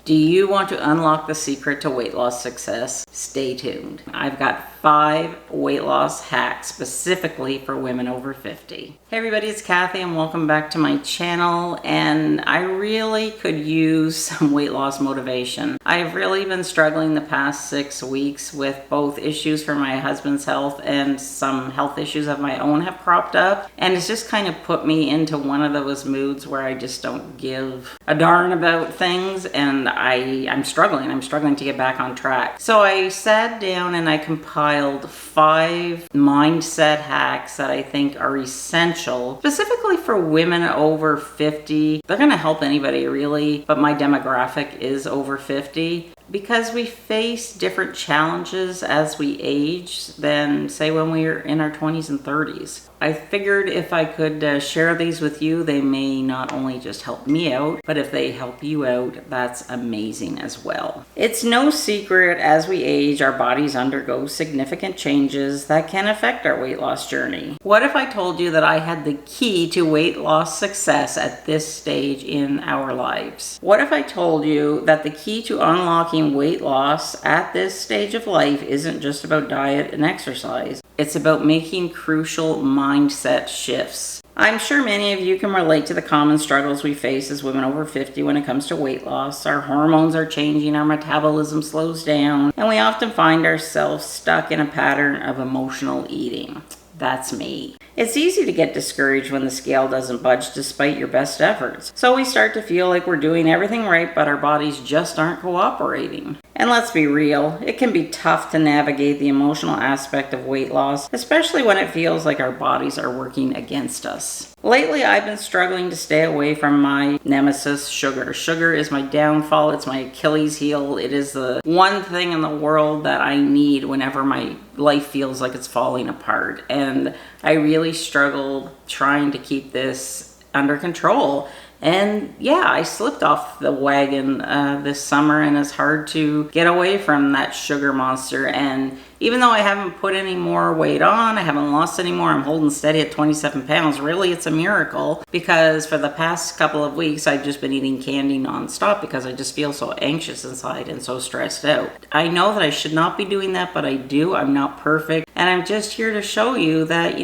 Do you want to unlock the secret to weight loss success? Stay tuned. I've got 5 weight loss hacks specifically for women over 50. Hey everybody, it's Cathy and welcome back to my channel. And I really could use some weight loss motivation. I've really been struggling the past 6 weeks with both issues for my husband's health and some health issues of my own have cropped up. And it's just kind of put me into one of those moods where I just don't give a darn about things, and I'm struggling to get back on track. So I sat down and I compiled 5 mindset hacks that I think are essential, specifically for women over 50. They're gonna help anybody really, but my demographic is over 50. Because we face different challenges as we age than, say, when we were in our 20s and 30s. I figured if I could share these with you, they may not only just help me out, but if they help you out, that's amazing as well. It's no secret as we age, our bodies undergo significant changes that can affect our weight loss journey. What if I told you that I had the key to weight loss success at this stage in our lives? What if I told you that the key to unlocking weight loss at this stage of life isn't just about diet and exercise? It's about making crucial mindset shifts. I'm sure many of you can relate to the common struggles we face as women over 50 when it comes to weight loss. Our hormones are changing, our metabolism slows down, and we often find ourselves stuck in a pattern of emotional eating. That's me. It's easy to get discouraged when the scale doesn't budge despite your best efforts. So we start to feel like we're doing everything right, but our bodies just aren't cooperating. And let's be real, it can be tough to navigate the emotional aspect of weight loss, especially when it feels like our bodies are working against us. Lately, I've been struggling to stay away from my nemesis, sugar. Sugar is my downfall. It's my Achilles heel. It is the one thing in the world that I need whenever my life feels like it's falling apart. And I really struggled trying to keep this under control. And yeah, I slipped off the wagon this summer, and it's hard to get away from that sugar monster. And even though I haven't put any more weight on, I haven't lost any more, I'm holding steady at 27 pounds. Really, it's a miracle, because for the past couple of weeks, I've just been eating candy nonstop because I just feel so anxious inside and so stressed out. I know that I should not be doing that, but I do. I'm not perfect. And I'm just here to show you that,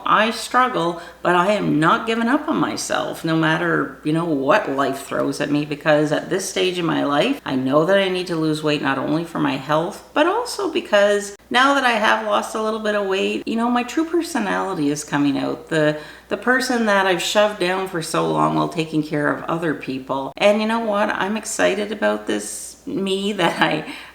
I struggle, but I am not giving up on myself, no matter, what life throws at me, because at this stage in my life, I know that I need to lose weight, not only for my health, but also because now that I have lost a little bit of weight, my true personality is coming out. The person that I've shoved down for so long while taking care of other people. And you know what? I'm excited about this me that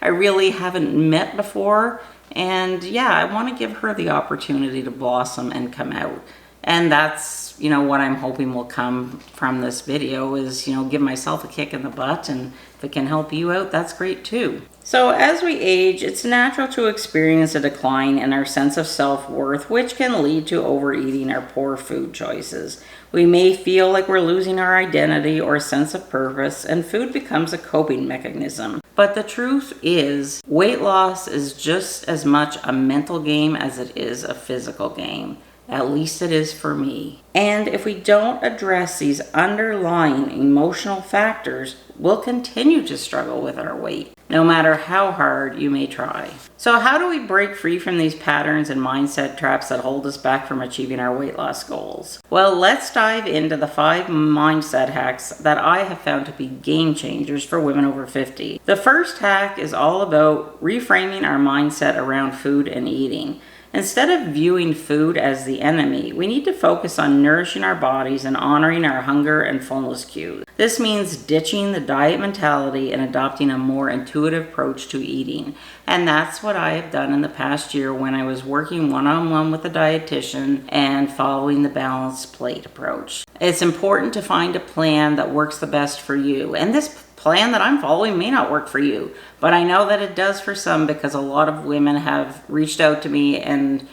I really haven't met before. And yeah, I want to give her the opportunity to blossom and come out. And that's, what I'm hoping will come from this video is, give myself a kick in the butt. And if it can help you out, that's great too. So as we age, it's natural to experience a decline in our sense of self-worth, which can lead to overeating or poor food choices. We may feel like we're losing our identity or sense of purpose, and food becomes a coping mechanism. But the truth is, weight loss is just as much a mental game as it is a physical game. At least it is for me. And if we don't address these underlying emotional factors, we'll continue to struggle with our weight, no matter how hard you may try. So how do we break free from these patterns and mindset traps that hold us back from achieving our weight loss goals? Well, let's dive into the 5 mindset hacks that I have found to be game changers for women over 50. The first hack is all about reframing our mindset around food and eating. Instead of viewing food as the enemy, we need to focus on nourishing our bodies and honoring our hunger and fullness cues. This means ditching the diet mentality and adopting a more intuitive approach to eating. And that's what I have done in the past year when I was working one-on-one with a dietitian and following the balanced plate approach. It's important to find a plan that works the best for you. And this plan that I'm following may not work for you, but I know that it does for some, because a lot of women have reached out to me and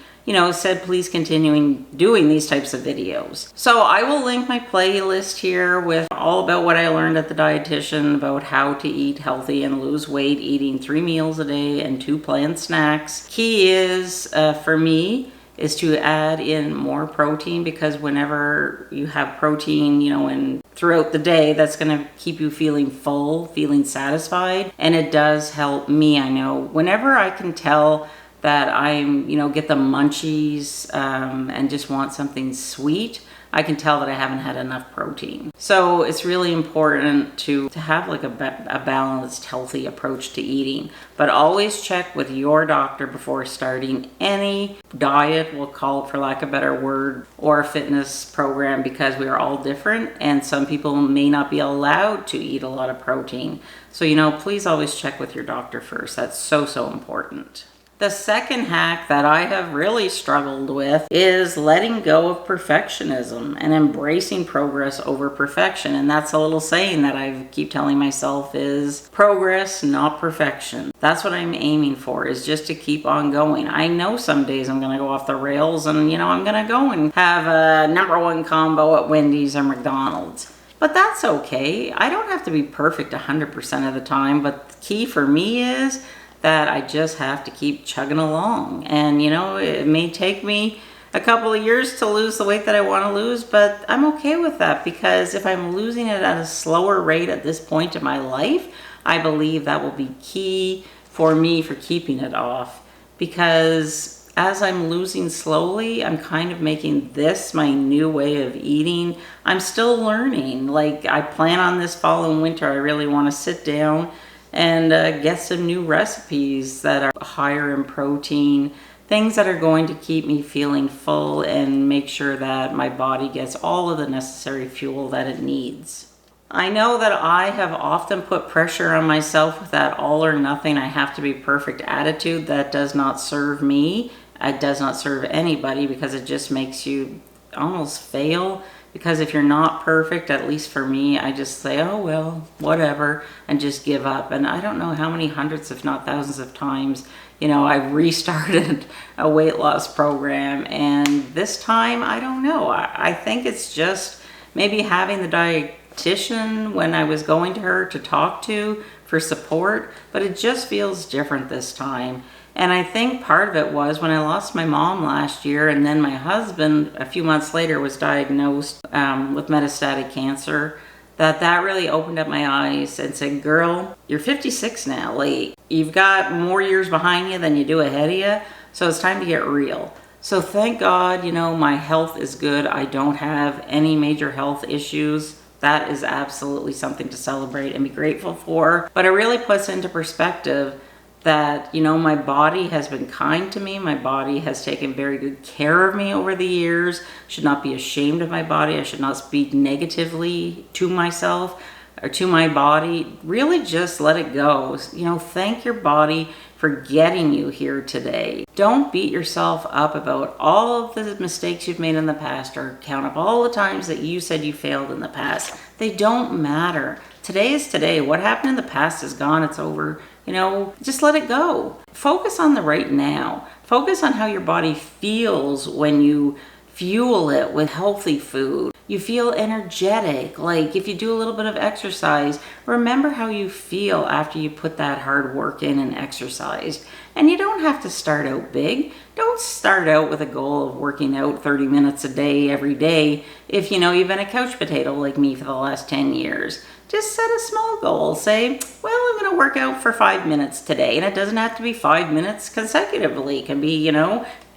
said please continuing doing these types of videos. So I will link my playlist here with all about what I learned at the dietitian about how to eat healthy and lose weight, eating 3 meals a day and 2 planned snacks. Key is for me is to add in more protein, because whenever you have protein, in throughout the day that's going to keep you feeling full, feeling satisfied. And it does help me. I know whenever I can tell that I'm, get the munchies and just want something sweet, I can tell that I haven't had enough protein. So it's really important to have like a balanced, healthy approach to eating. But always check with your doctor before starting any diet, we'll call it for lack of a better word, or a fitness program, because we are all different and some people may not be allowed to eat a lot of protein. So, please always check with your doctor first. That's so, so important. The second hack that I have really struggled with is letting go of perfectionism and embracing progress over perfection. And that's a little saying that I keep telling myself is progress, not perfection. That's what I'm aiming for, is just to keep on going. I know some days I'm going to go off the rails and, I'm going to go and have a #1 combo at Wendy's or McDonald's. But that's okay. I don't have to be perfect 100% of the time. But the key for me is that I just have to keep chugging along. And it may take me a couple of years to lose the weight that I want to lose, but I'm okay with that, because if I'm losing it at a slower rate at this point in my life, I believe that will be key for me for keeping it off. Because as I'm losing slowly, I'm kind of making this my new way of eating. I'm still learning. Like, I plan on this fall and winter, I really want to sit down and get some new recipes that are higher in protein, things that are going to keep me feeling full and make sure that my body gets all of the necessary fuel that it needs. I know that I have often put pressure on myself with that all or nothing, I have to be perfect attitude. That does not serve me. It does not serve anybody, because it just makes you almost fail. Because if you're not perfect, at least for me, I just say, oh, well, whatever, and just give up. And I don't know how many hundreds, if not thousands of times, I've restarted a weight loss program. And this time, I don't know. I think it's just maybe having the dietitian when I was going to her to talk to for support, but it just feels different this time. And I think part of it was when I lost my mom last year, and then my husband a few months later was diagnosed with metastatic cancer, that really opened up my eyes and said, girl, you're 56 now. Like, you've got more years behind you than you do ahead of you. So it's time to get real. So thank God, my health is good. I don't have any major health issues. That is absolutely something to celebrate and be grateful for. But it really puts into perspective that, my body has been kind to me. My body has taken very good care of me over the years. Should not be ashamed of my body. I should not speak negatively to myself or to my body. Really just let it go. Thank your body for getting you here today. Don't beat yourself up about all of the mistakes you've made in the past, or count up all the times that you said you failed in the past. They don't matter. Today is today. What happened in the past is gone. It's over. Just let it go. Focus on the right now. Focus on how your body feels when you fuel it with healthy food. You feel energetic. Like, if you do a little bit of exercise, remember how you feel after you put that hard work in and exercise. And you don't have to start out big. Don't start out with a goal of working out 30 minutes a day every day if you've been a couch potato like me for the last 10 years. Just set a small goal. Say, well, I'm going to work out for 5 minutes today. And it doesn't have to be 5 minutes consecutively. It can be,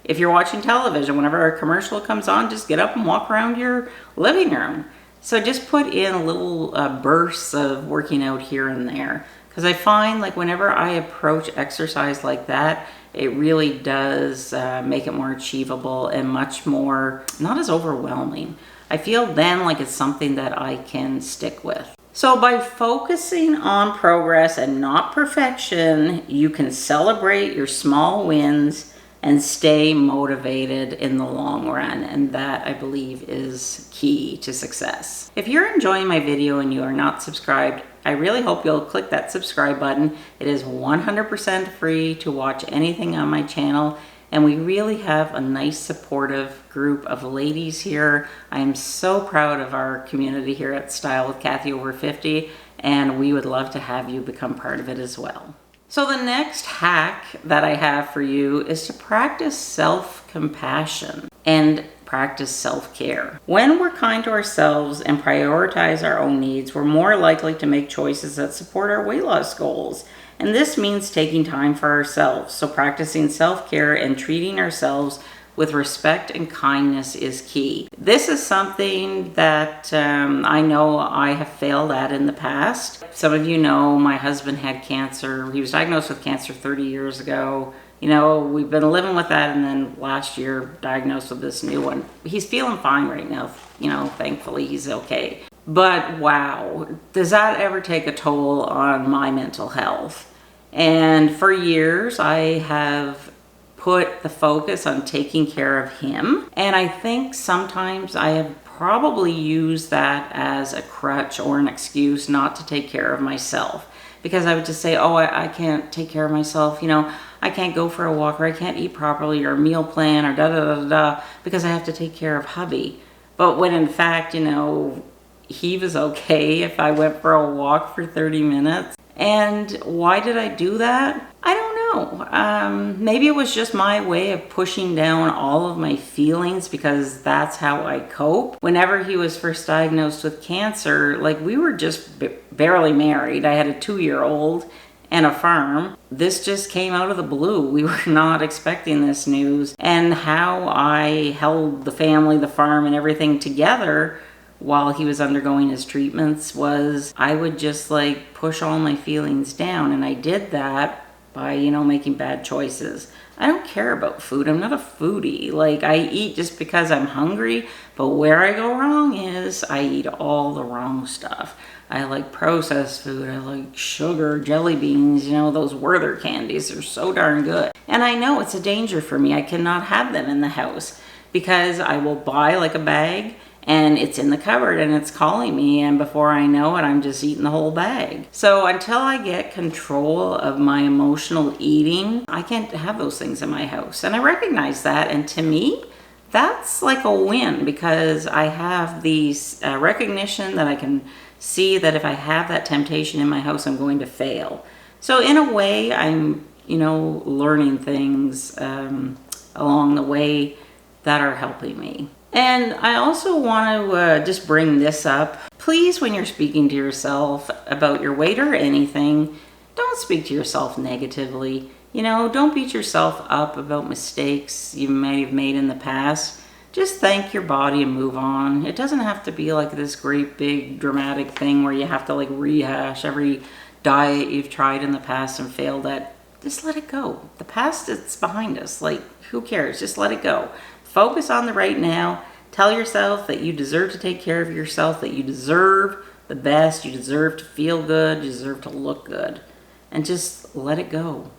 if you're watching television, whenever a commercial comes on, just get up and walk around your living room. So just put in little bursts of working out here and there. Because I find, like, whenever I approach exercise like that, it really does make it more achievable and much more, not as overwhelming. I feel then like it's something that I can stick with. So by focusing on progress and not perfection, you can celebrate your small wins and stay motivated in the long run. And that, I believe, is key to success. If you're enjoying my video and you are not subscribed, I really hope you'll click that subscribe button. It is 100% free to watch anything on my channel. And we really have a nice supportive group of ladies here. I am so proud of our community here at Style with Cathy Over 50, and we would love to have you become part of it as well. So the next hack that I have for you is to practice self-compassion and practice self-care. When we're kind to ourselves and prioritize our own needs, we're more likely to make choices that support our weight loss goals. And this means taking time for ourselves. So practicing self-care and treating ourselves with respect and kindness is key. This is something that I know I have failed at in the past. Some of you know my husband had cancer. He was diagnosed with cancer 30 years ago. You know, we've been living with that, and then last year diagnosed with this new one. He's feeling fine right now. You know, thankfully he's okay. But wow, does that ever take a toll on my mental health? And for years I have put the focus on taking care of him. And I think sometimes I have probably used that as a crutch or an excuse not to take care of myself. Because I would just say, oh, I can't take care of myself, you know, I can't go for a walk, or I can't eat properly, or meal plan, or da-da-da-da-da, because I have to take care of hubby. But when in fact, you know, he was okay if I went for a walk for 30 minutes. And why did I do that? I don't know. Maybe it was just my way of pushing down all of my feelings, because that's how I cope. Whenever he was first diagnosed with cancer, like, we were just barely married. I had a 2-year-old and a farm. This just came out of the blue. We were not expecting this news. And how I held the family, the farm, and everything together while he was undergoing his treatments was I would just like push all my feelings down. And I did that by, you know, making bad choices. I don't care about food. I'm not a foodie. Like, I eat just because I'm hungry, but where I go wrong is I eat all the wrong stuff. I like processed food. I like sugar, jelly beans, you know, those Werther candies are so darn good. And I know it's a danger for me. I cannot have them in the house because I will buy like a bag and it's in the cupboard and it's calling me, and before I know it, I'm just eating the whole bag. So until I get control of my emotional eating, I can't have those things in my house. And I recognize that, and to me, that's like a win, because I have these recognition that I can see that if I have that temptation in my house, I'm going to fail. So in a way, I'm, you know, learning things along the way that are helping me. And I also want to just bring this up. Please, when you're speaking to yourself about your weight or anything, don't speak to yourself negatively. You know, don't beat yourself up about mistakes you may have made in the past. Just thank your body and move on. It doesn't have to be like this great big dramatic thing where you have to like rehash every diet you've tried in the past and failed at. Just let it go. The past, it's behind us. Like, who cares? Just let it go. Focus on the right now. Tell yourself that you deserve to take care of yourself, that you deserve the best, you deserve to feel good, you deserve to look good. And just let it go.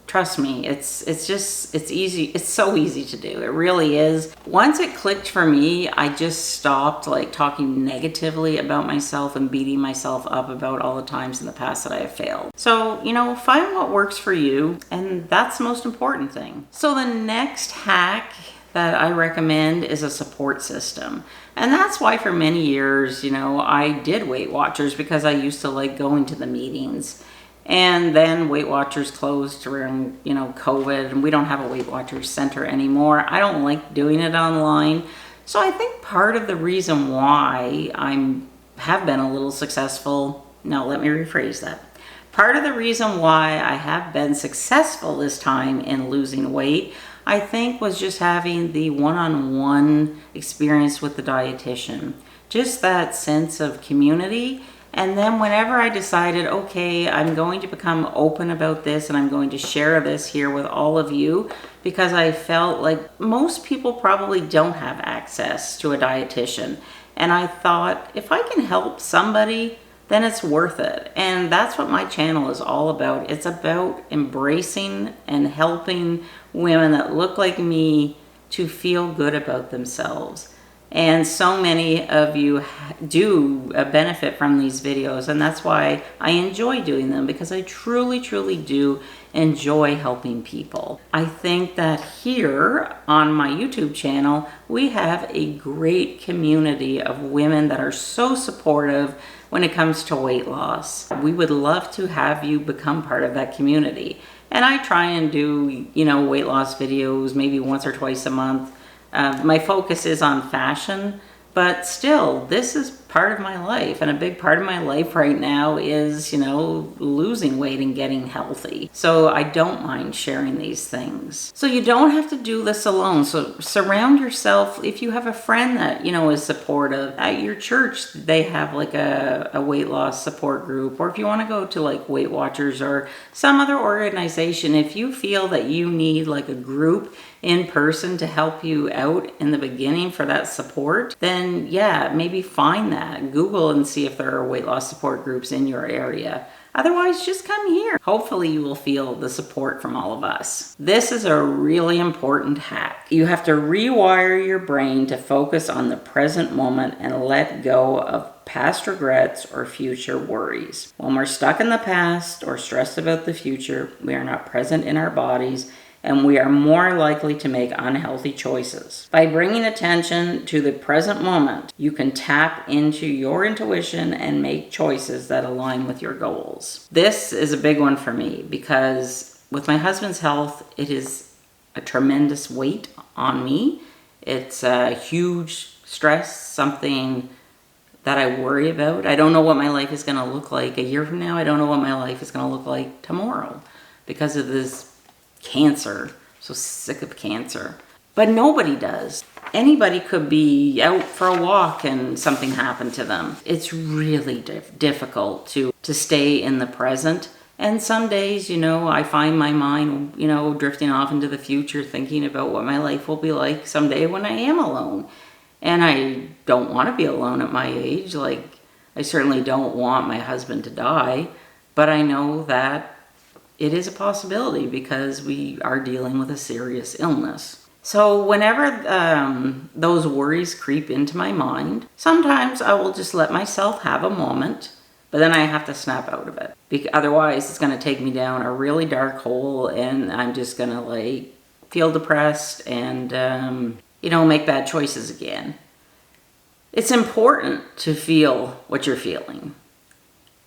Trust me, it's easy. It's so easy to do. It really is. Once it clicked for me, I just stopped like talking negatively about myself and beating myself up about all the times in the past that I have failed. So, you know, find what works for you, and that's the most important thing. So the next hack that I recommend is a support system. And that's why for many years, you know, I did Weight Watchers, because I used to like going to the meetings. And then Weight Watchers closed around, you know, COVID, and we don't have a Weight Watchers center anymore. I don't like doing it online. So I think part of the reason why have been a little successful, no, let me rephrase that. Part of the reason why I have been successful this time in losing weight, I think, was just having the one-on-one experience with the dietitian. Just that sense of community. And then whenever I decided, okay, I'm going to become open about this and I'm going to share this here with all of you, because I felt like most people probably don't have access to a dietitian. And I thought, if I can help somebody, then it's worth it. And that's what my channel is all about. It's about embracing and helping women that look like me to feel good about themselves. And so many of you do benefit from these videos, and that's why I enjoy doing them, because I truly, truly do enjoy helping people. I think that here on my YouTube channel, we have a great community of women that are so supportive when it comes to weight loss. We would love to have you become part of that community. And I try and do, you know, weight loss videos maybe once or twice a month. My focus is on fashion, but still, this is part of my life. And a big part of my life right now is, losing weight and getting healthy. So I don't mind sharing these things. So you don't have to do this alone. So surround yourself. If you have a friend that, is supportive, at your church, they have like a weight loss support group. Or if you want to go to like Weight Watchers or some other organization, if you feel that you need like a group in person to help you out in the beginning for that support, then yeah, maybe find that. Google and see if there are weight loss support groups in your area. Otherwise, just come here. Hopefully you will feel the support from all of us. This is a really important hack. You have to rewire your brain to focus on the present moment and let go of past regrets or future worries. When we're stuck in the past or stressed about the future, we are not present in our bodies, and we are more likely to make unhealthy choices. By bringing attention to the present moment, you can tap into your intuition and make choices that align with your goals. This is a big one for me because with my husband's health, it is a tremendous weight on me. It's a huge stress, something that I worry about. I don't know what my life is going to look like a year from now. I don't know what my life is going to look like tomorrow because of this cancer. So sick of cancer. But nobody does. Anybody could be out for a walk and something happened to them. It's really difficult to stay in the present. And some days, I find my mind, drifting off into the future, thinking about what my life will be like someday when I am alone. And I don't want to be alone at my age. Like, I certainly don't want my husband to die. But I know that it is a possibility because we are dealing with a serious illness. So whenever those worries creep into my mind, sometimes I will just let myself have a moment, but then I have to snap out of it. Otherwise, it's going to take me down a really dark hole and I'm just going to feel depressed and, make bad choices again. It's important to feel what you're feeling,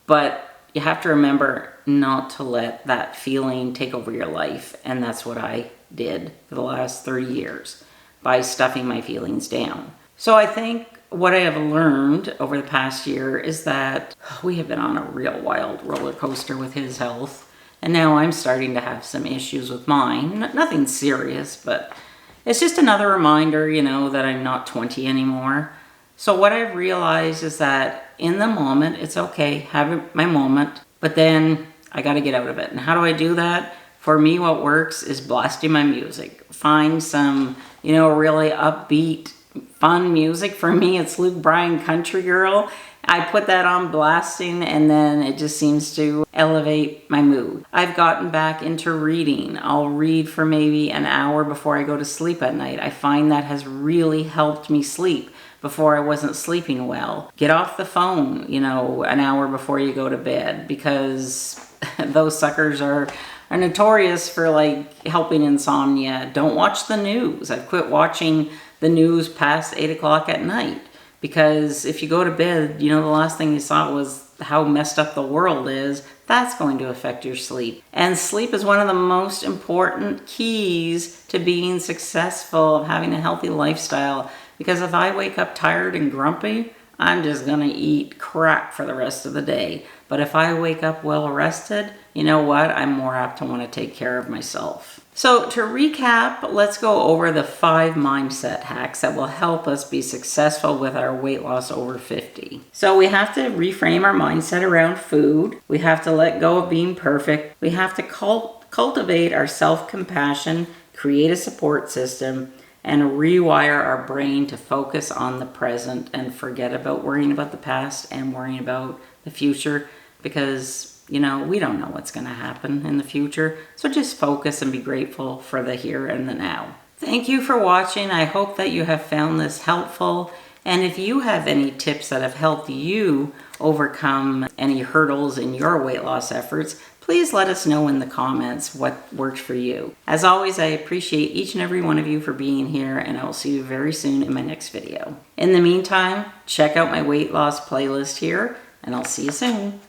but you have to remember not to let that feeling take over your life. And that's what I did for the last 30 years by stuffing my feelings down. So I think what I have learned over the past year is that we have been on a real wild roller coaster with his health. And now I'm starting to have some issues with mine. Nothing serious, but it's just another reminder, that I'm not 20 anymore. So what I've realized is that in the moment, it's okay, have my moment, but then I got to get out of it. And how do I do that? For me, what works is blasting my music. Find some, really upbeat, fun music. For me, it's Luke Bryan Country Girl. I put that on blasting and then it just seems to elevate my mood. I've gotten back into reading. I'll read for maybe an hour before I go to sleep at night. I find that has really helped me sleep. Before I wasn't sleeping well. Get off the phone, an hour before you go to bed because those suckers are notorious for helping insomnia. Don't watch the news. I've quit watching the news past 8 o'clock at night because if you go to bed, the last thing you saw was how messed up the world is. That's going to affect your sleep. And sleep is one of the most important keys to being successful, of having a healthy lifestyle. Because if I wake up tired and grumpy, I'm just going to eat crap for the rest of the day. But if I wake up well rested, you know what? I'm more apt to want to take care of myself. So to recap, let's go over the 5 mindset hacks that will help us be successful with our weight loss over 50. So we have to reframe our mindset around food. We have to let go of being perfect. We have to cultivate our self-compassion, create a support system, and rewire our brain to focus on the present and forget about worrying about the past and worrying about the future because, we don't know what's going to happen in the future. So just focus and be grateful for the here and the now. Thank you for watching. I hope that you have found this helpful. And if you have any tips that have helped you overcome any hurdles in your weight loss efforts, please let us know in the comments what worked for you. As always, I appreciate each and every one of you for being here, and I will see you very soon in my next video. In the meantime, check out my weight loss playlist here, and I'll see you soon.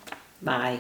Bye.